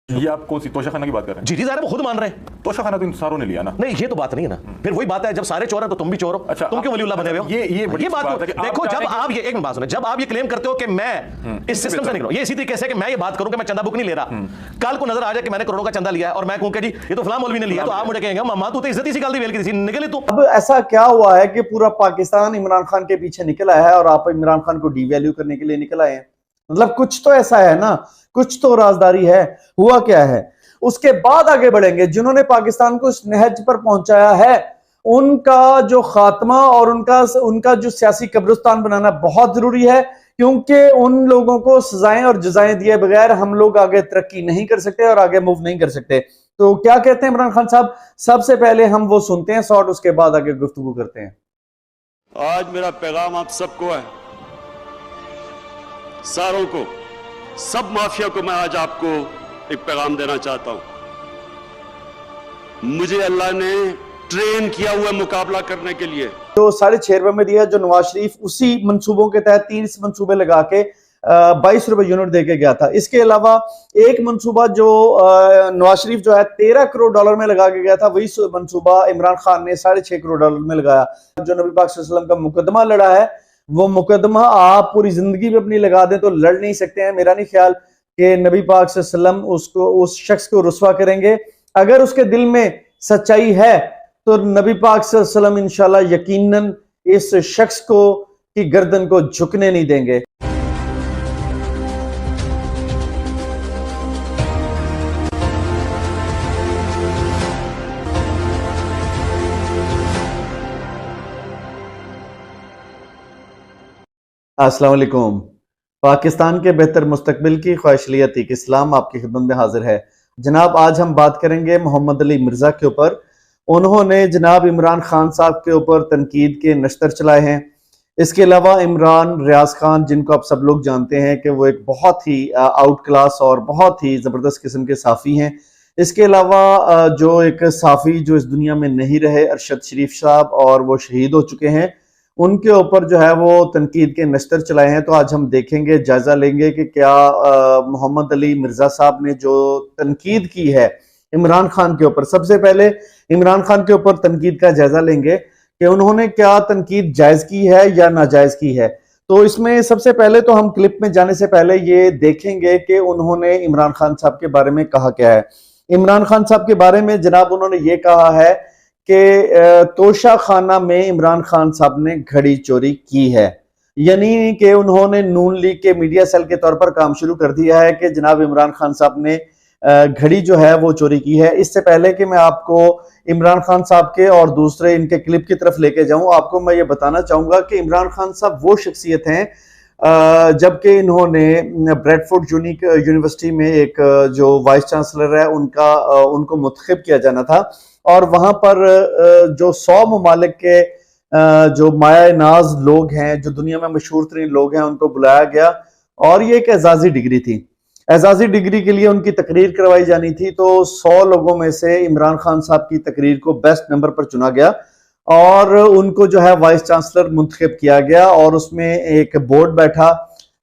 ये आप कौन सी तोशा खाना की बात कर रहे हैं? जी जी ज़ाहिर है वो खुद मान रहे हैं। तोशा खाना तो इंसारों ने लिया ना। नहीं ये तो बात नहीं है ना, फिर वही बात है, जब सारे चोर हैं तो तुम भी चोर हो। अच्छा, तुम क्यों वलीउल्लाह बने हुए हो? ये बड़ी बात बात है कि देखो, आप जब आप ये एक मिनट बात सुनो, जब आप ये क्लेम करते हो कि मैं इस सिस्टम से निकलूं, ये इसी तरीके से कि मैं ये बात करूं कि मैं चंदा बुक नहीं ले रहा, कल को नजर आ जाए कि मैंने करोड़ों का चंदा लिया है और मैं कहूं कि जी ये तो फलां मौलवी ने लिया, तो आप मुझे कहेंगे मामा तू तो इज्जत इसी गल दी वेल की थी, निकले तू। अब ऐसा क्या हुआ है कि पूरा पाकिस्तान इमरान खान के पीछे निकला है और आप इमरान खान को डीवैल्यू करने के लिए निकल आए हैं? मतलब कुछ तो ऐसा है ना, कुछ तो राजदारी है। हुआ क्या है, उसके बाद आगे बढ़ेंगे। जिन्होंने पाकिस्तान को इस नहज पर पहुंचाया है उनका जो खात्मा और उनका जो सियासी कब्रिस्तान बनाना बहुत जरूरी है, क्योंकि उन लोगों को सजाएं और जजाएं दिए बगैर हम लोग आगे तरक्की नहीं कर सकते और आगे मूव नहीं कर सकते। तो क्या कहते हैं इमरान खान साहब? सबसे पहले हम वो सुनते हैं शॉर्ट, उसके बाद आगे गुफ्तगू करते हैं। आज मेरा पैगाम आप सबको है, सारों को, सब माफिया को मैं आज आपको एक पैगाम देना चाहता हूं। मुझे अल्लाह ने ट्रेन किया हुआ मुकाबला करने के लिए। जो 6.5 रुपए में दिया, जो नवाज शरीफ उसी मंसूबों के तहत 30 मंसूबे लगा के 22 रुपए यूनिट देके गया था। इसके अलावा एक मंसूबा जो नवाज शरीफ जो है 13 करोड़ डॉलर में लगा के गया था, वही मंसूबा इमरान खान ने 6.5 करोड़ डॉलर में लगाया। जो नबी पाक सल्लल्लाहु अलैहि वसल्लम का मुकदमा लड़ा है, वो मुकदमा आप पूरी जिंदगी में अपनी लगा दें तो लड़ नहीं सकते हैं। मेरा नहीं ख्याल कि नबी पाक सल्लल्लाहु अलैहि वसल्लम उसको, उस शख्स को रुस्वा करेंगे। अगर उसके दिल में सच्चाई है तो नबी पाक सल्लल्लाहु अलैहि वसल्लम इंशाल्लाह यकीनन इस शख्स को की गर्दन को झुकने नहीं देंगे। अस्सलाम वालेकुम। पाकिस्तान के बेहतर मुस्तकबिल की ख्वाहिशलियत इस्लाम आपकी खिदमत में हाजिर है। जनाब, आज हम बात करेंगे मोहम्मद अली मिर्जा के ऊपर। उन्होंने जनाब इमरान खान साहब के ऊपर तनकीद के नश्तर चलाए हैं। इसके अलावा इमरान रियाज खान, जिनको आप सब लोग जानते हैं कि वो एक बहुत ही आउट क्लास और बहुत ही ज़बरदस्त किस्म के साफ़ी हैं। इसके अलावा जो एक साफ़ी जो इस दुनिया में नहीं रहे, अरशद शरीफ साहब, और वो शहीद हो चुके हैं, उनके ऊपर जो है वो तनकीद के नश्तर चलाए हैं। तो आज हम देखेंगे, जायजा लेंगे कि क्या मोहम्मद अली मिर्जा साहब ने जो तनकीद की है इमरान खान के ऊपर, सबसे पहले इमरान खान के ऊपर तनकीद का जायजा लेंगे कि उन्होंने क्या तनकीद जायज की है या नाजायज की है। तो इसमें सबसे पहले तो हम क्लिप में जाने से पहले ये देखेंगे कि उन्होंने इमरान खान साहब के बारे में कहा क्या है। इमरान खान साहब के बारे में जनाब उन्होंने ये कहा है कि तोशा खाना में इमरान खान साहब ने घड़ी चोरी की है, यानी कि उन्होंने नून लीग के मीडिया सेल के तौर पर काम शुरू कर दिया है कि जनाब इमरान खान साहब ने घड़ी जो है वो चोरी की है। इससे पहले कि मैं आपको इमरान खान साहब के और दूसरे इनके क्लिप की तरफ लेके जाऊं, आपको मैं ये बताना चाहूंगा कि इमरान खान साहब वो शख्सियत हैं, जबकि इन्होंने ब्रेडफोर्ड यूनिवर्सिटी में एक जो वाइस चांसलर है उनको मुंतखब किया जाना था, और वहां पर जो 100 ममालिक के जो माया नाज लोग हैं, जो दुनिया में मशहूर तरीन लोग हैं, उनको बुलाया गया और ये एक एजाजी डिग्री थी। एजाजी डिग्री के लिए उनकी तकरीर करवाई जानी थी। तो 100 लोगों में से इमरान खान साहब की तकरीर को बेस्ट नंबर पर चुना गया और उनको जो है वाइस चांसलर मुंतखब किया गया, और उसमें एक बोर्ड बैठा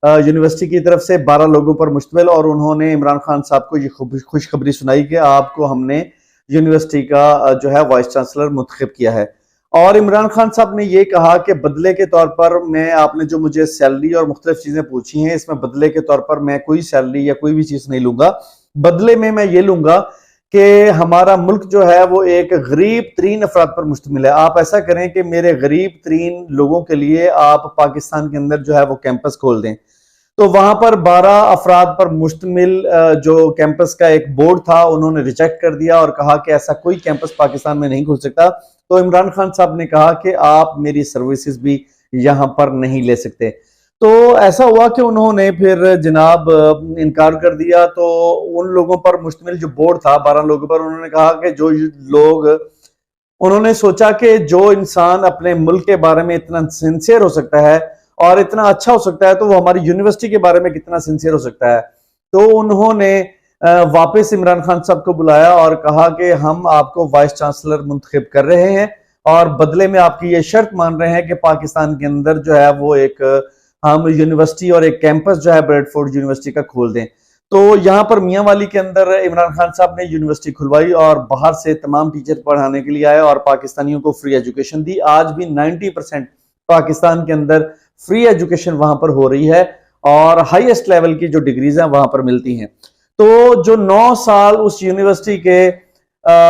यूनिवर्सिटी की तरफ से 12 लोगों पर मुश्तमिल, और उन्होंने इमरान खान साहब को ये खुशखबरी सुनाई कि आपको हमने यूनिवर्सिटी का जो है वाइस चांसलर मुंतखब किया है। और इमरान खान साहब ने ये कहा कि बदले के तौर पर मैं, आपने जो मुझे सैलरी और मुख्तलिफ चीजें पूछी हैं, इसमें बदले के तौर पर मैं कोई सैलरी या कोई भी चीज नहीं लूंगा। बदले में मैं ये लूंगा कि हमारा मुल्क जो है वो एक गरीब तरीन अफराद पर मुश्तमिल है। आप ऐसा करें कि मेरे गरीब तरीन लोगों के लिए आप पाकिस्तान के अंदर जो है वो कैंपस खोल दें। तो वहां पर 12 अफराद पर मुश्तमिल जो कैंपस का एक बोर्ड था, उन्होंने रिजेक्ट कर दिया और कहा कि ऐसा कोई कैंपस पाकिस्तान में नहीं खुल सकता। तो इमरान खान साहब ने कहा कि आप मेरी सर्विसेज भी यहां पर नहीं ले सकते। तो ऐसा हुआ कि उन्होंने फिर जनाब इनकार कर दिया। तो उन लोगों पर मुश्तमिल जो बोर्ड था, 12 लोगों पर, उन्होंने कहा कि जो लोग, उन्होंने सोचा कि जो इंसान अपने मुल्क के बारे में इतना सिंसियर हो सकता है और इतना अच्छा हो सकता है, तो वो हमारी यूनिवर्सिटी के बारे में कितना सिंसियर हो सकता है। तो उन्होंने वापस इमरान खान साहब को बुलाया और कहा कि हम आपको वाइस चांसलर मुंतखब कर रहे हैं और बदले में आपकी ये शर्त मान रहे हैं कि पाकिस्तान के अंदर जो है वो एक हम यूनिवर्सिटी और एक कैंपस जो है ब्रेडफोर्ड यूनिवर्सिटी का खोल दें। तो यहाँ पर मियांवाली के अंदर इमरान खान साहब ने यूनिवर्सिटी खुलवाई और बाहर से तमाम टीचर पढ़ाने के लिए आए और पाकिस्तानियों को फ्री एजुकेशन दी। आज भी 90% पाकिस्तान के अंदर फ्री एजुकेशन वहां पर हो रही है और हाईएस्ट लेवल की जो डिग्रीज हैं वहां पर मिलती हैं। तो जो 9 साल उस यूनिवर्सिटी के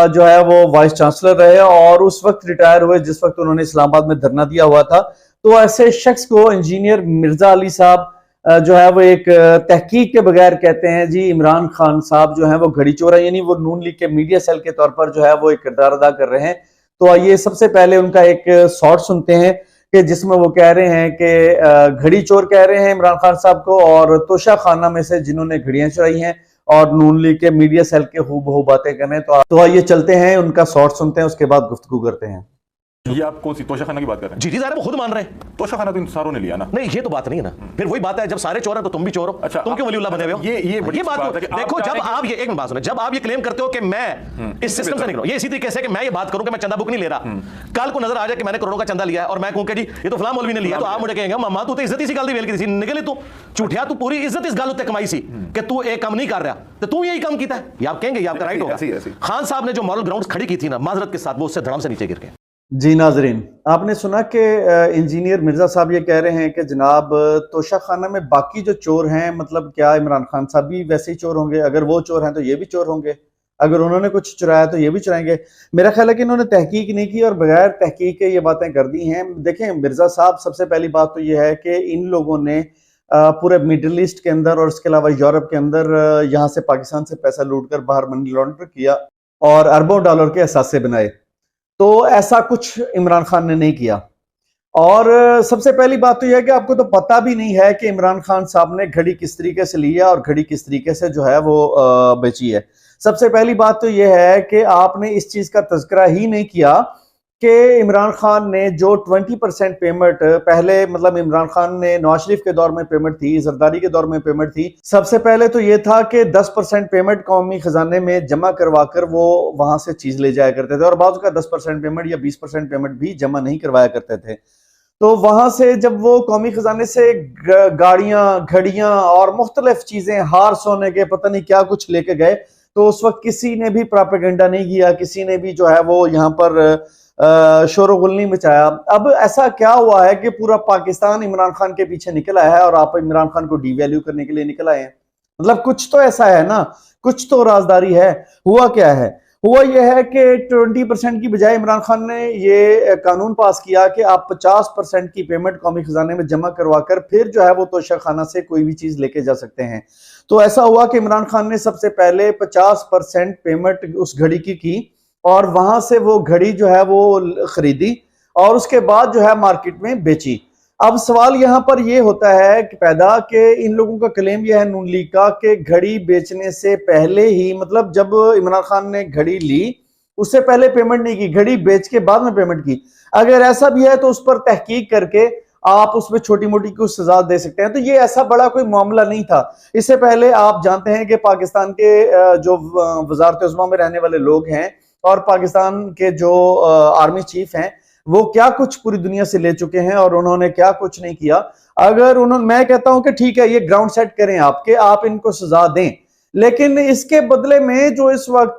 जो है वो वाइस चांसलर रहे और उस वक्त रिटायर हुए जिस वक्त उन्होंने इस्लामाबाद में धरना दिया हुआ था। तो ऐसे शख्स को इंजीनियर मिर्जा अली साहब जो है वो एक तहकीक के बगैर कहते हैं जी इमरान खान साहब जो है वो घड़ी चोर है, यानी वो नून लीग के मीडिया सेल के तौर पर जो है वो एक किरदार अदा कर रहे हैं। तो आइए सबसे पहले उनका एक शॉर्ट सुनते हैं कि जिसमें वो कह रहे हैं कि घड़ी चोर कह रहे हैं इमरान खान साहब को और तोशा खाना में से जिन्होंने घड़ियां चुराई हैं और नून लीग के मीडिया सेल के हूबहू बातें कर रहे हैं। तो आइए चलते हैं उनका शॉर्ट सुनते हैं, उसके बाद गुफ्तगू करते हैं। ये आप कौन सी तोशा खाना की बात कर रहे हैं? जी ज़ाहिर है वो खुद मान रहे हैं। तोशा खाना तो इन सारों ने लिया ना। नहीं ये तो बात नहीं है ना, फिर वही बात है जब सारे चोर हैं तो तुम भी चोर हो। अच्छा, तुम क्यों वलीउल्लाह बने हुए हो? ये बड़ी बात बात है कि देखो, आप जब आप ये एक बात सुनो, जब आप ये क्लेम करते हो कि मैं इस सिस्टम से निकलूं, ये इसी तरीके से कि मैं ये बात करूं कि मैं चंदा बुक नहीं ले रहा, कल को नजर आ जाए कि मैंने करोड़ों का चंदा लिया है और मैं कहूं कि जी ये तो फलां मौलवी ने लिया, तो आप मुझे कहेंगे मामा तू तो इज्जत इसी गल दी वेल की सी निकले, तू झूठिया, तू पूरी इज्जत इस गल उत्ते कमाई सी कि तू एक काम नहीं कर रहा, तो तू यही काम कीता है, ये आप कहेंगे, ये आपका राइट होगा। खान साहब ने जो मॉरल ग्राउंड्स खड़ी की थी ना माजरत के साथ, वो उससे धड़ाम से नीचे गिर गए। जी नाजरीन, आपने सुना कि इंजीनियर मिर्जा साहब ये कह रहे हैं कि जनाब तोशा खाना में बाकी जो चोर हैं, मतलब क्या इमरान खान साहब भी वैसे ही चोर होंगे? अगर वो चोर हैं तो ये भी चोर होंगे, अगर उन्होंने कुछ चुराया तो ये भी चुराएंगे। मेरा ख्याल है कि इन्होंने तहकीक नहीं की और बगैर तहकीक के ये बातें कर दी हैं। देखें मिर्जा साहब, सबसे पहली बात तो ये है कि इन लोगों ने पूरे मिडिल ईस्ट के अंदर और इसके अलावा यूरोप के अंदर यहाँ से पाकिस्तान से पैसा लूट कर बाहर मनी लॉन्ड्र किया और अरबों डॉलर के असासे बनाए। तो ऐसा कुछ इमरान खान ने नहीं किया। और सबसे पहली बात तो यह है कि आपको तो पता भी नहीं है कि इमरान खान साहब ने घड़ी किस तरीके से ली है और घड़ी किस तरीके से जो है वो बेची है। सबसे पहली बात तो यह है कि आपने इस चीज का तज़किरा ही नहीं किया कि इमरान खान ने जो 20% पेमेंट पहले, मतलब इमरान खान ने नवाज शरीफ के दौर में पेमेंट थी, जरदारी के दौर में पेमेंट थी, सबसे पहले तो ये था कि 10% पेमेंट कौमी खजाने में जमा करवा कर वो वहां से चीज ले जाया करते थे और बाद का 10% पेमेंट या 20% पेमेंट भी जमा नहीं करवाया करते थे। तो वहां से जब वो कौमी खजाने से गाड़ियां, घड़ियां और मुख्तलिफ चीजें, हार सोने के पता नहीं क्या कुछ लेके गए, तो उस वक्त किसी ने भी प्रोपेगेंडा नहीं किया, किसी ने भी जो है वो यहाँ पर शोरगुल नहीं मचाया। अब ऐसा क्या हुआ है कि पूरा पाकिस्तान इमरान खान के पीछे निकल आया है और आप इमरान खान को डिवैल्यू करने के लिए निकल आए हैं? मतलब कुछ तो ऐसा है ना, कुछ तो राजदारी है। हुआ क्या है? हुआ यह है कि 20% की बजाय इमरान खान ने ये कानून पास किया कि आप 50% की पेमेंट कौमी खजाने में जमा करवा कर फिर जो है वो तोशा खाना से कोई भी चीज लेके जा सकते हैं। तो ऐसा हुआ कि इमरान खान ने सबसे पहले 50% पेमेंट उस घड़ी की और वहां से वो घड़ी जो है वो खरीदी और उसके बाद जो है मार्केट में बेची। अब सवाल यहां पर ये होता है कि पैदा कि इन लोगों का क्लेम यह है नून लीग का कि घड़ी बेचने से पहले ही, मतलब जब इमरान खान ने घड़ी ली उससे पहले पेमेंट नहीं की, घड़ी बेच के बाद में पेमेंट की। अगर ऐसा भी है तो उस पर तहकीक करके आप उसमें छोटी मोटी कुछ सजा दे सकते हैं। तो ये ऐसा बड़ा कोई मामला नहीं था। इससे पहले आप जानते हैं कि पाकिस्तान के जो वज़ारत-ए-उज़्मा में रहने वाले लोग हैं और पाकिस्तान के जो आर्मी चीफ हैं वो क्या कुछ पूरी दुनिया से ले चुके हैं और उन्होंने क्या कुछ नहीं किया। अगर उन्होंने, मैं कहता हूं कि ठीक है ये ग्राउंड सेट करें आपके, आप इनको सजा दें, लेकिन इसके बदले में जो इस वक्त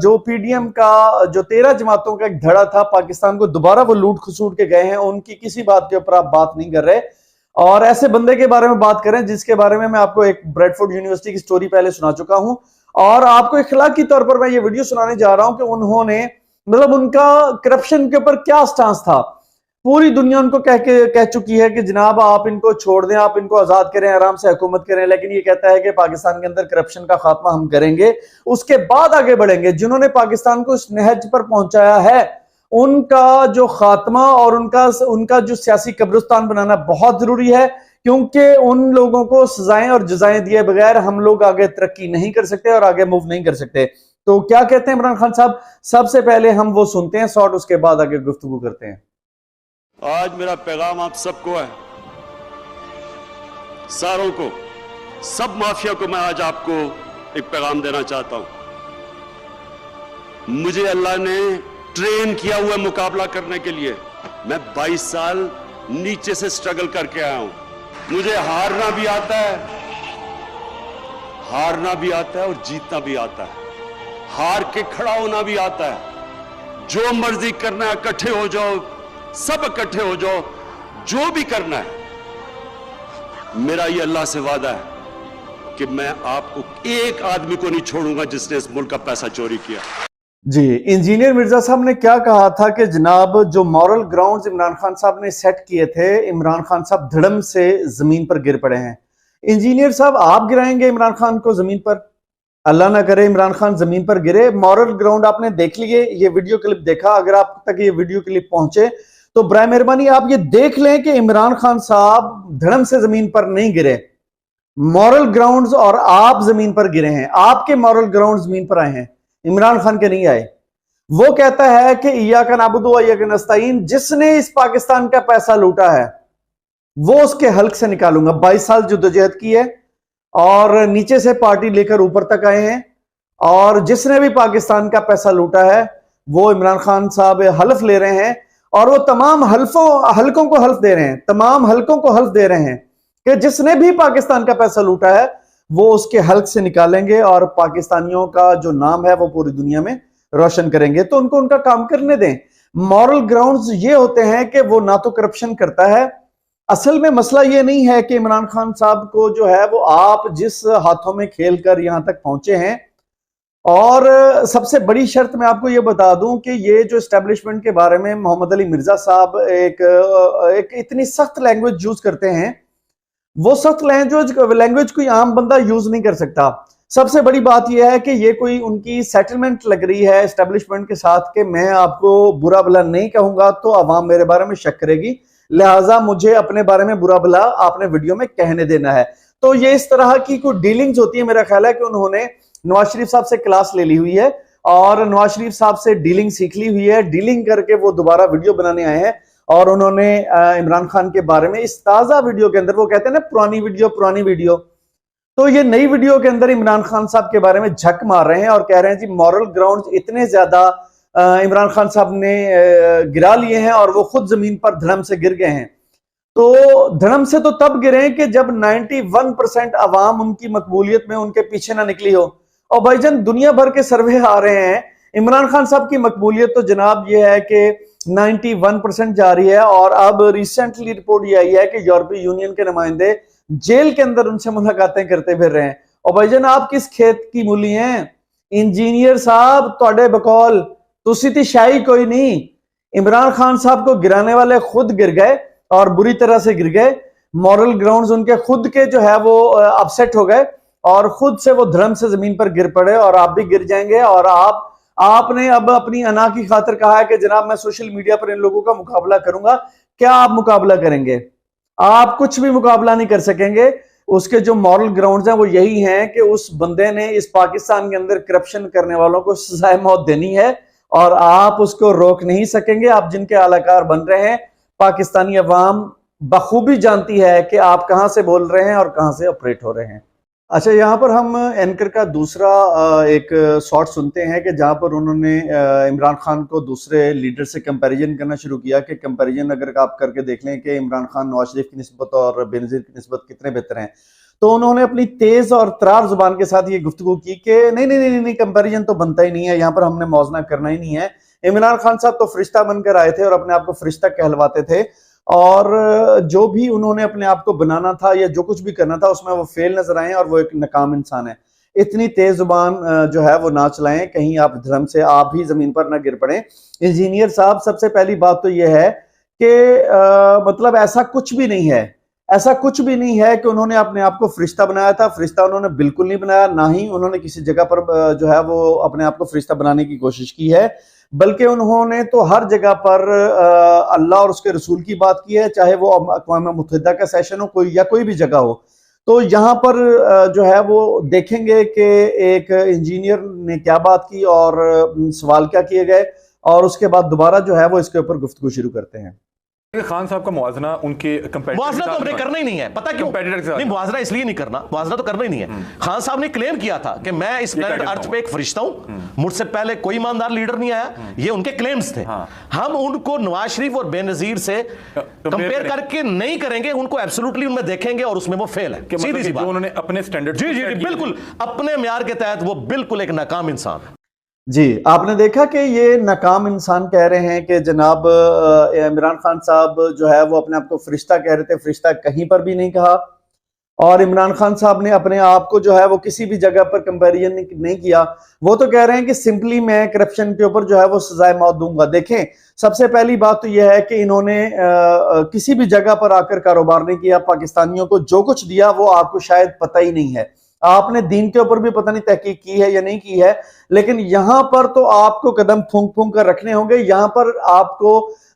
जो पीडीएम का जो 13 जमातों का एक धड़ा था पाकिस्तान को दोबारा वो लूट खसूट के गए हैं, उनकी किसी बात के ऊपर आप बात नहीं कर रहे और ऐसे बंदे के बारे में बात करें जिसके बारे में मैं आपको एक ब्रेडफोर्ड यूनिवर्सिटी की स्टोरी पहले सुना चुका हूं और आपको इखलाकी तौर पर मैं ये वीडियो सुनाने जा रहा हूं कि उन्होंने, मतलब उनका करप्शन के ऊपर क्या स्टांस था। पूरी दुनिया उनको कह चुकी है कि जनाब आप इनको छोड़ दें, आप इनको आजाद करें, आराम से हुकूमत करें, लेकिन ये कहता है कि पाकिस्तान के अंदर करप्शन का खात्मा हम करेंगे, उसके बाद आगे बढ़ेंगे। जिन्होंने पाकिस्तान को इस नहज पर पहुंचाया है उनका जो खात्मा और उनका जो सियासी कब्रिस्तान बनाना बहुत जरूरी है, क्योंकि उन लोगों को सजाएं और जजाएं दिए बगैर हम लोग आगे तरक्की नहीं कर सकते और आगे मूव नहीं कर सकते। तो क्या कहते हैं इमरान खान साहब? सबसे पहले हम वो सुनते हैं शॉर्ट, उसके बाद आगे गुफ्तगू करते हैं। आज मेरा पैगाम आप सबको है, सारों को, सब माफिया को मैं आज आपको एक पैगाम देना चाहता हूं। मुझे अल्लाह ने ट्रेन किया हुआ मुकाबला करने के लिए। मैं 22 साल नीचे से स्ट्रगल करके आया हूं। मुझे हारना भी आता है, हारना भी आता है और जीतना भी आता है, हार के खड़ा होना भी आता है। जो मर्जी करना है इकट्ठे हो जाओ, सब इकट्ठे हो जाओ, जो भी करना है। मेरा ये अल्लाह से वादा है कि मैं आपको एक आदमी को नहीं छोड़ूंगा जिसने इस मुल्क का पैसा चोरी किया। जी, इंजीनियर मिर्जा साहब ने क्या कहा था कि जनाब जो मॉरल ग्राउंड्स इमरान खान साहब ने सेट किए थे, इमरान खान साहब धड़म से जमीन पर गिर पड़े हैं। इंजीनियर साहब, आप गिराएंगे इमरान खान को जमीन पर? अल्लाह ना करे इमरान खान जमीन पर गिरे। मॉरल ग्राउंड आपने देख लिए, ये वीडियो क्लिप देखा। अगर आप तक ये वीडियो क्लिप पहुंचे तो बराए मेहरबानी आप ये देख लें कि इमरान खान साहब धड़म से जमीन पर नहीं गिरे, मॉरल ग्राउंड्स और आप जमीन पर गिरे हैं। आपके मॉरल ग्राउंड जमीन पर आए हैं, इमरान खान के नहीं आए। वो कहता है कि इय्याका नअबुदु व इय्याका नस्तईन, जिसने इस पाकिस्तान का पैसा लूटा है वो उसके हल्क से निकालूंगा। 22 साल जद्दोजहद की है और नीचे से पार्टी लेकर ऊपर तक आए हैं, और जिसने भी पाकिस्तान का पैसा लूटा है वो इमरान खान साहब हल्फ ले रहे हैं, और वो तमाम हल्कों को हल्फ दे रहे हैं, तमाम हल्कों को हल्फ दे रहे हैं कि जिसने भी पाकिस्तान का पैसा लूटा है वो उसके हल्क से निकालेंगे और पाकिस्तानियों का जो नाम है वो पूरी दुनिया में रोशन करेंगे। तो उनको उनका काम करने दें। मॉरल ग्राउंड्स ये होते हैं कि वो ना तो करप्शन करता है। असल में मसला ये नहीं है कि इमरान खान साहब को जो है वो आप जिस हाथों में खेल कर यहां तक पहुंचे हैं, और सबसे बड़ी शर्त मैं आपको ये बता दूं कि ये जो एस्टेब्लिशमेंट के बारे में मोहम्मद अली मिर्जा साहब एक इतनी सख्त लैंग्वेज यूज करते हैं, वो सख्त लैंग्वेज कोई आम बंदा यूज नहीं कर सकता। सबसे बड़ी बात यह है कि ये कोई उनकी सेटलमेंट लग रही है एस्टेब्लिशमेंट के साथ कि मैं आपको बुरा भला नहीं कहूंगा तो अवाम मेरे बारे में शक करेगी, लिहाजा मुझे अपने बारे में बुरा भला आपने वीडियो में कहने देना है। तो ये इस तरह की कोई डीलिंग्स होती है। मेरा ख्याल है कि उन्होंने नवाज शरीफ साहब से क्लास ले ली हुई है और नवाज शरीफ साहब से डीलिंग सीख ली हुई है। डीलिंग करके वो दोबारा वीडियो बनाने आए हैं और उन्होंने इमरान खान के बारे में इस ताजा वीडियो के अंदर, वो कहते हैं ना पुरानी वीडियो, तो ये नई वीडियो के अंदर इमरान खान साहब के बारे में झक मार रहे हैं और कह रहे हैं जी मॉरल ग्राउंड्स इतने ज्यादा इमरान खान साहब ने गिरा लिए हैं और वो खुद जमीन पर धड़म से गिर गए हैं। तो धड़म से तो तब गिरे कि जब 91% अवाम उनकी मकबूलियत में उनके पीछे ना निकली हो। और भाईजान दुनिया भर के सर्वे आ रहे हैं, इमरान खान साहब की मकबूलियत तो जनाब ये है कि 91% जा रही है। और अब रिसेंटली रिपोर्ट ये आई है कि यूरोपीय यूनियन के नुमाइंदे जेल के अंदर उनसे मुलाकातें करते फिर रहे हैं। और भाईजान आप किस खेत की मूली हैं? इंजीनियर साहब तुहाडे बकौल तुसी ती शाही कोई नहीं। इमरान खान साहब को गिराने वाले खुद गिर गए और बुरी तरह से गिर गए। मॉरल ग्राउंड्स उनके खुद के जो है वो अपसेट हो गए और खुद से वो धर्म से जमीन पर गिर पड़े, और आप भी गिर जाएंगे। और आपने अब अपनी अना की खातिर कहा है कि जनाब मैं सोशल मीडिया पर इन लोगों का मुकाबला करूंगा। क्या आप मुकाबला करेंगे? आप कुछ भी मुकाबला नहीं कर सकेंगे। उसके जो मॉरल ग्राउंड्स हैं वो यही हैं कि उस बंदे ने इस पाकिस्तान के अंदर करप्शन करने वालों को सजाए मौत देनी है और आप उसको रोक नहीं सकेंगे। आप जिनके आलाकार बन रहे हैं, पाकिस्तानी अवाम बखूबी जानती है कि आप कहां से बोल रहे हैं और कहां से ऑपरेट हो रहे हैं। अच्छा, यहाँ पर हम एंकर का दूसरा एक शॉट सुनते हैं कि जहां पर उन्होंने इमरान खान को दूसरे लीडर से कंपैरिजन करना शुरू किया कि कंपैरिजन अगर आप करके देख लें कि इमरान खान नवाज शरीफ की निस्बत और बेनज़ीर की निस्बत कितने बेहतर हैं। तो उन्होंने अपनी तेज और तरार जुबान के साथ ये गुफ्तगू की कि नहीं कंपैरिजन तो बनता ही नहीं है, यहाँ पर हमने मौजना करना ही नहीं है। इमरान खान साहब तो फरिश्ता बनकर आए थे और अपने आप को फरिश्ता कहलवाते थे, और जो भी उन्होंने अपने आप को बनाना था या जो कुछ भी करना था उसमें वो फेल नजर आए और वो एक नाकाम इंसान है। इतनी तेज जुबान जो है वो ना चलाएं, कहीं आप धर्म से आप ही जमीन पर ना गिर पड़े। इंजीनियर साहब, सबसे पहली बात तो ये है कि मतलब ऐसा कुछ भी नहीं है, ऐसा कुछ भी नहीं है कि उन्होंने अपने आप को फरिश्ता बनाया था। फरिश्ता उन्होंने बिल्कुल नहीं बनाया, ना ही उन्होंने किसी जगह पर जो है वो अपने आप को फरिश्ता बनाने की कोशिश की है, बल्कि उन्होंने तो हर जगह पर अल्लाह और उसके रसूल की बात की है, चाहे वो अक़वाम मुत्तहिदा का सेशन हो कोई या कोई भी जगह हो। तो यहाँ पर जो है वो देखेंगे कि एक इंजीनियर ने क्या बात की और सवाल क्या किए गए, और उसके बाद दोबारा जो है वो इसके ऊपर गुफ्तगू शुरू करते हैं। खान साहब का मुआवजा उनके मुआवजा तो हमने करना ही नहीं है, पता क्यों नहीं? मुआवजा इसलिए नहीं करना, मुआवजा तो करना ही नहीं है। खान साहब ने क्लेम किया था कि मैं इस प्लेनेट अर्थ पे एक फरिश्ता हूं, मुझसे पहले कोई ईमानदार लीडर नहीं आया, ये उनके क्लेम्स थे। हम उनको नवाज शरीफ और बेनजीर से कंपेयर करके नहीं करेंगे, उनको एब्सोल्युटली उनमें देखेंगे और उसमें वो फेल है, सीधी सी बात। उन्होंने अपने स्टैंडर्ड, जी जी बिल्कुल अपने म्यार के तहत वो बिल्कुल एक नाकाम इंसान है। जी, आपने देखा कि ये नाकाम इंसान कह रहे हैं कि जनाब इमरान खान साहब जो है वो अपने आप को फरिश्ता कह रहे थे, फरिश्ता कहीं पर भी नहीं कहा। और इमरान खान साहब ने अपने आप को जो है वो किसी भी जगह पर कंपैरिजन नहीं किया। वो तो कह रहे हैं कि सिंपली मैं करप्शन के ऊपर जो है वो सजाए मौत दूंगा। देखें, सबसे पहली बात तो यह है कि इन्होंने किसी भी जगह पर आकर कारोबार नहीं किया। पाकिस्तानियों को जो कुछ दिया वो आपको शायद पता ही नहीं है। आपने दीन के ऊपर भी पता नहीं तहकीक की है या नहीं की है, लेकिन यहां पर तो आपको कदम फूंक फूंक कर रखने होंगे। यहां पर आपको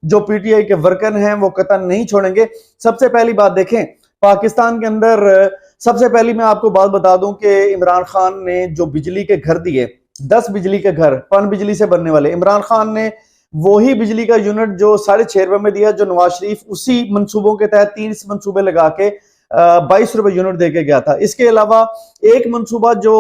जो पीटीआई के वर्कर हैं वो कतन नहीं छोड़ेंगे। सबसे पहली बात देखें, पाकिस्तान के अंदर सबसे पहली मैं आपको बात बता दूं कि इमरान खान ने जो बिजली के घर दिए, 10 बिजली के घर पन बिजली से बनने वाले, इमरान खान ने वही बिजली का यूनिट जो 6.5 रुपए में दिया, जो नवाज शरीफ उसी मंसूबों के तहत 30 मंसूबे लगा के 22 रुपए यूनिट देके गया था। इसके अलावा एक मंसूबा जो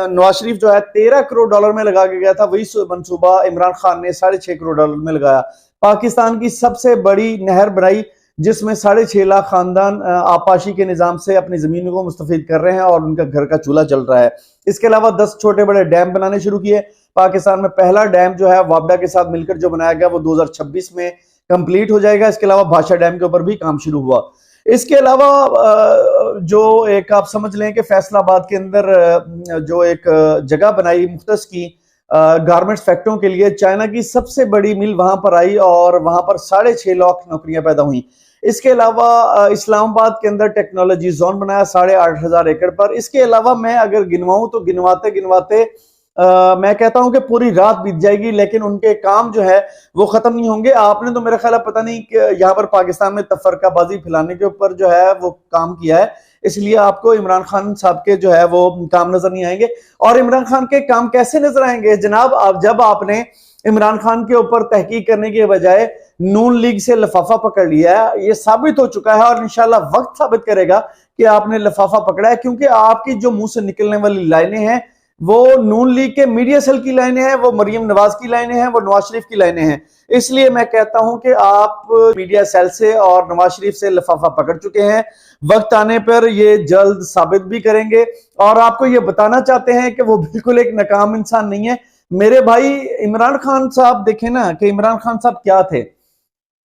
नवाज शरीफ जो है 13 करोड़ डॉलर में लगा के गया था, वही मंसूबा इमरान खान ने 6.5 करोड़ डॉलर में लगाया। पाकिस्तान की सबसे बड़ी नहर बनाई जिसमें 6.5 लाख खानदान आपाशी के निजाम से अपनी जमीनों को मुस्तफीद कर रहे हैं और उनका घर का चूल्हा जल रहा है। इसके अलावा 10 छोटे बड़े डैम बनाने शुरू किए। पाकिस्तान में पहला डैम जो है वापडा के साथ मिलकर जो बनाया गया वो 2026 में कंप्लीट हो जाएगा। इसके अलावा भाषा डैम के ऊपर भी काम शुरू हुआ। इसके अलावा जो एक आप समझ लें कि फैसलाबाद के अंदर जो एक जगह बनाई मुख्तस की गारमेंट्स फैक्ट्रियों के लिए, चाइना की सबसे बड़ी मिल वहां पर आई और वहां पर 6.5 लाख नौकरियां पैदा हुई। इसके अलावा इस्लामाबाद के अंदर टेक्नोलॉजी जोन बनाया 8,500 एकड़ पर। इसके अलावा मैं अगर गिनवाऊं तो गिनवाते गिनवाते मैं कहता हूं कि पूरी रात बीत जाएगी, लेकिन उनके काम जो है वो खत्म नहीं होंगे। आपने तो मेरा ख्याल है पता नहीं कि यहाँ पर पाकिस्तान में तफरकाबाजी फैलाने के ऊपर जो है वो काम किया है, इसलिए आपको इमरान खान साहब के जो है वो काम नजर नहीं आएंगे। और इमरान खान के काम कैसे नजर आएंगे जनाब? जब आपने इमरान खान के ऊपर तहकीक करने के बजाय नून लीग से लिफाफा पकड़ लिया है, ये साबित हो चुका है और इंशाल्लाह वक्त साबित करेगा कि आपने लिफाफा पकड़ा है, क्योंकि आपकी जो मुंह से निकलने वाली लाइनें हैं वो नून लीग के मीडिया सेल की लाइनें हैं, वो मरियम नवाज की लाइनें हैं, वो नवाज शरीफ की लाइनें हैं। इसलिए मैं कहता हूं कि आप मीडिया सेल से और नवाज शरीफ से लिफाफा पकड़ चुके हैं। वक्त आने पर ये जल्द साबित भी करेंगे और आपको ये बताना चाहते हैं कि वो बिल्कुल एक नाकाम इंसान नहीं है। मेरे भाई इमरान खान साहब देखें ना कि इमरान खान साहब क्या थे।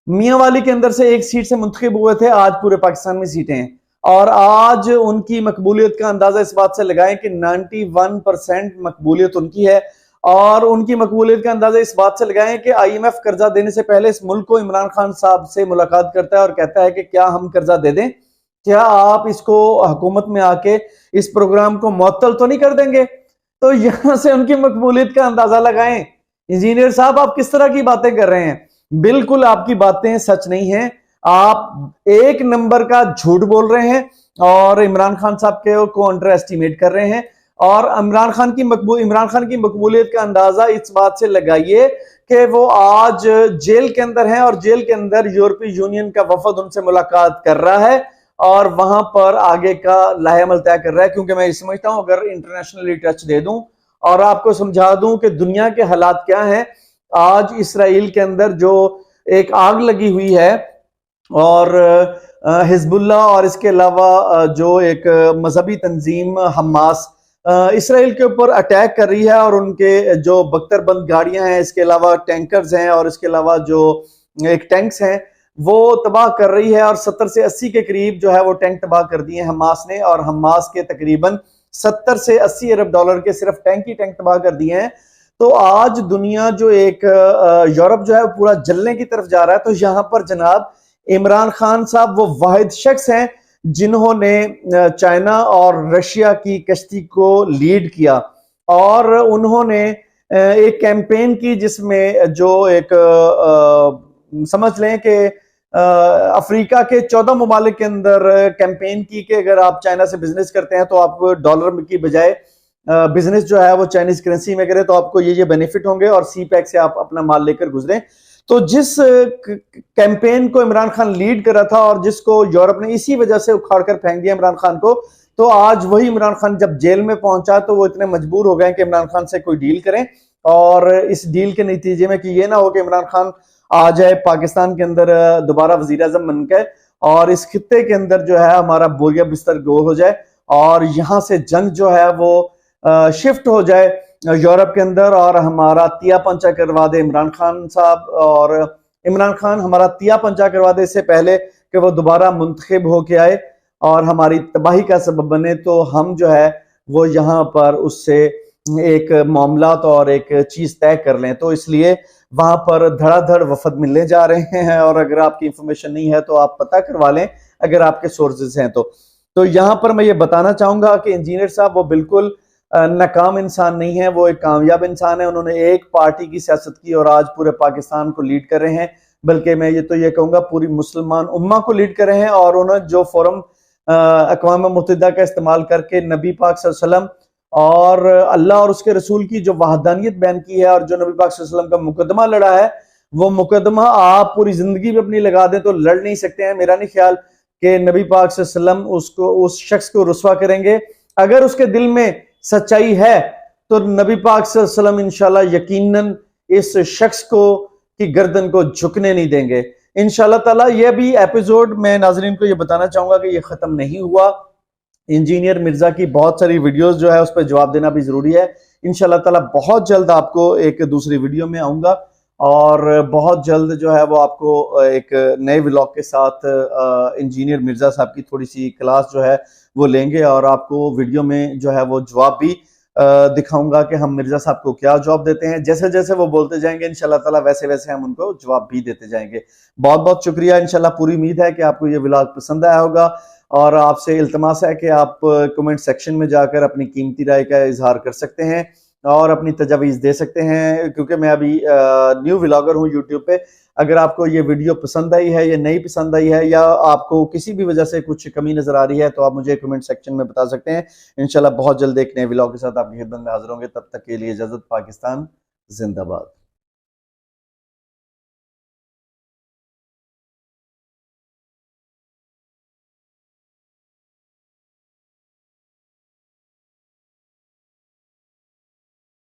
मियांवाली के अंदर से एक सीट से मुंतखब हुए थे, आज पूरे पाकिस्तान में सीटें हैं और आज उनकी मकबूलियत का अंदाजा इस बात से लगाएं कि 91% मकबूलियत उनकी है। और उनकी मकबूलियत का अंदाजा इस बात से लगाएं कि IMF कर्जा देने से पहले इस मुल्क को इमरान खान साहब से मुलाकात करता है और कहता है कि क्या हम कर्जा दे दें, क्या आप इसको हुकूमत में आके इस प्रोग्राम को मुअत्तल तो नहीं कर देंगे? तो यहां से उनकी मकबूलियत का अंदाजा लगाएं। इंजीनियर साहब, आप किस तरह की बातें कर रहे हैं? बिल्कुल आपकी बातें सच नहीं है, आप एक नंबर का झूठ बोल रहे हैं और इमरान खान साहब को अंडर एस्टिमेट कर रहे हैं। और इमरान खान की मकबूलियत का अंदाजा इस बात से लगाइए कि वो आज जेल के अंदर हैं और जेल के अंदर यूरोपीय यूनियन का वफद उनसे मुलाकात कर रहा है और वहां पर आगे का लाहेअमल तय कर रहा है। क्योंकि मैं ये समझता हूं अगर इंटरनेशनली टच दे दूं और आपको समझा दूं कि दुनिया के हालात क्या हैं। आज इसराइल के अंदर जो एक आग लगी हुई है और हिजबुल्लाह और इसके अलावा जो एक मजहबी तंजीम हमास इसराइल के ऊपर अटैक कर रही है और उनके जो बख्तरबंद गाड़ियां हैं, इसके अलावा टैंकर्स हैं और इसके अलावा जो एक टैंक्स हैं वो तबाह कर रही है और 70 से 80 के करीब जो है वो टैंक तबाह कर दिए हमास ने। और हमास के तकरीबन 70 से 80 अरब डॉलर के सिर्फ टैंक ही टैंक तबाह कर दिए हैं। तो आज दुनिया जो एक यूरोप जो है पूरा जलने की तरफ जा रहा है। तो यहां पर जनाब इमरान खान साहब वो वाहिद शख्स हैं जिन्होंने चाइना और रशिया की कश्ती को लीड किया और उन्होंने एक कैंपेन की जिसमें जो एक समझ लें कि अफ्रीका के 14 ममालिक के अंदर कैंपेन की कि अगर आप चाइना से बिजनेस करते हैं तो आप डॉलर की बजाय बिजनेस जो है वो चाइनीज करेंसी में करें तो आपको ये बेनिफिट होंगे और सी पैक से आप अपना माल लेकर गुजरें। तो जिस कैंपेन को इमरान खान लीड कर रहा था और जिसको यूरोप ने इसी वजह से उखाड़ कर फेंक दिया इमरान खान को, तो आज वही इमरान खान जब जेल में पहुंचा तो वो इतने मजबूर हो गए कि इमरान खान से कोई डील करें, और इस डील के नतीजे में कि ये ना हो कि इमरान खान आ जाए पाकिस्तान के अंदर दोबारा वजीर आजम बनकर और इस खित्ते के अंदर जो है हमारा बोरिया बिस्तर गोल हो जाए और यहाँ से जंग जो है वो शिफ्ट हो जाए यूरोप के अंदर और हमारा तिया पंचा करवा दे इमरान खान साहब, और इमरान खान हमारा तिया पंचा करवा दे इससे पहले कि वो दोबारा मुंतखब होके आए और हमारी तबाही का सबब बने, तो हम जो है वो यहाँ पर उससे एक मामलात और एक चीज तय कर लें। तो इसलिए वहां पर धड़ाधड़ वफद मिलने जा रहे हैं, और अगर आपकी इंफॉर्मेशन नहीं है तो आप पता करवा लें अगर आपके सोर्सेज हैं तो यहाँ पर मैं ये बताना चाहूंगा कि इंजीनियर साहब वो बिल्कुल नाकाम इंसान नहीं है, वो एक कामयाब इंसान है। उन्होंने एक पार्टी की सियासत की और आज पूरे पाकिस्तान को लीड कर रहे हैं, बल्कि मैं ये कहूंगा पूरी मुसलमान उम्मा को लीड कर रहे हैं। और उन्होंने जो फोरम अक़वाम मुत्तहिदा का इस्तेमाल करके नबी पाक सल्लल्लाहु अलैहि वसल्लम और अल्लाह और उसके रसूल की जो वहदानियत बयान की है और जो नबी पाक सल्लल्लाहु अलैहि वसल्लम का मुकदमा लड़ा है, वो मुकदमा आप पूरी जिंदगी में अपनी लगा दें तो लड़ नहीं सकते हैं। मेरा नहीं ख्याल कि नबी पाक सल्लल्लाहु अलैहि वसल्लम उस शख्स को रुस्वा करेंगे। अगर उसके दिल में सच्चाई है तो नबी पाक सल्लल्लाहु अलैहि वसल्लम इंशाल्लाह यकीनन इस शख्स को की गर्दन को झुकने नहीं देंगे इंशाल्लाह ताला। ये भी एपिसोड मैं नाजरीन को ये बताना चाहूंगा कि ये खत्म नहीं हुआ। इंजीनियर मिर्जा की बहुत सारी वीडियोस जो है उस पर जवाब देना भी जरूरी है। इंशाल्लाह ताला बहुत जल्द आपको एक दूसरी वीडियो में आऊंगा और बहुत जल्द जो है वो आपको एक नए व्लॉग के साथ इंजीनियर मिर्जा साहब की थोड़ी सी क्लास जो है वो लेंगे और आपको वीडियो में जो है वो जवाब भी दिखाऊंगा कि हम मिर्जा साहब को क्या जवाब देते हैं। जैसे जैसे वो बोलते जाएंगे इंशाल्लाह ताला वैसे वैसे हम उनको जवाब भी देते जाएंगे। बहुत बहुत शुक्रिया। इंशाल्लाह पूरी उम्मीद है कि आपको ये व्लॉग पसंद आया होगा और आपसे इल्तमास है कि आप कमेंट सेक्शन में जाकर अपनी कीमती राय का इजहार कर सकते हैं और अपनी तजावीज़ दे सकते हैं, क्योंकि मैं अभी न्यू व्लॉगर हूँ यूट्यूब पे। अगर आपको ये वीडियो पसंद आई है या नहीं पसंद आई है या आपको किसी भी वजह से कुछ कमी नजर आ रही है तो आप मुझे कमेंट सेक्शन में बता सकते हैं। इंशाल्लाह बहुत जल्द एक नए व्लॉग के साथ आपकी खिदमत में हाजिर होंगे। तब तक के लिए इजाजत। पाकिस्तान जिंदाबाद।